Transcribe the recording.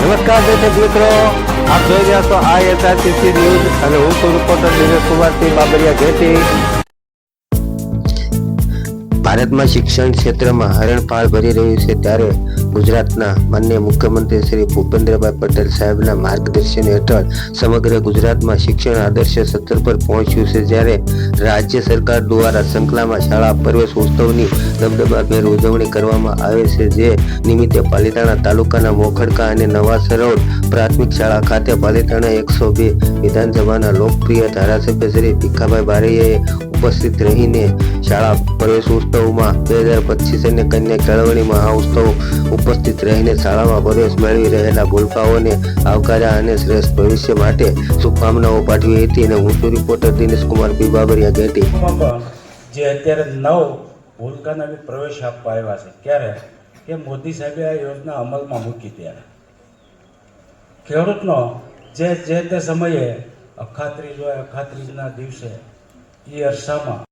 નમસ્કાર દર્શક મિત્રો, આપ જોઈ રહ્યા છો ISRCC ન્યૂઝ અને હું છું રિપોર્ટર દિનેશ કુમારસિંહ બાબરિયા ઘેટી। ભારતમાં શિક્ષણ ક્ષેત્રમાં હરણફાળ ભરી રહ્યું છે ત્યારે ગુજરાતના માનનીય મુખ્યમંત્રી શ્રી ભૂપેન્દ્રભાઈ પટેલ સાહેબના માર્ગદર્શન હેઠળ સમગ્ર ગુજરાતમાં શિક્ષણ આદર્શ સત્તર પર પહોંચ્યું છે। જ્યારે રાજ્ય સરકાર દ્વારા સંકલામાં શાળા પ્રવેશ ઉત્સવની દબદબાભેર ઉજવણી કરવામાં આવે છે, જે નિમિત્તે પાલિતાણા તાલુકાના મોખડકા અને નવા સરોડ પ્રાથમિક શાળા ખાતે પાલિતાણા 102 વિધાનસભાના લોકપ્રિય ધારાસભ્ય શ્રી ભીખાભાઈ બારૈયાએ ઉપસ્થિત રહીને શાળા પ્રવેશ ઉત્સવમાં 2025 અને કન્યા કેળવણી મહાઉત્સવ ઉપસ્થિત રહીને શાળામાં પ્રવેશ મેળવી રહેલા ભૂલકાઓને આવકાર્યા અને શ્રેષ્ઠ ભવિષ્ય માટે શુભકામનાઓ પાઠવી હતી। અને હું છું રિપોર્ટર દિનેશ કુમાર પી બાબરિયા ઘેટી। જે અત્યારે 9 ભૂલકાના બી પ્રવેશ આપવા આવ્યા છે, ક્યારે કે મોદી સાહેબે આ યોજના અમલમાં મૂકી ત્યારે ખેડૂતનો જે તે સમયે અખાત્રીજ હોય, અખાત્રીજના દિવસે એ અરસામાં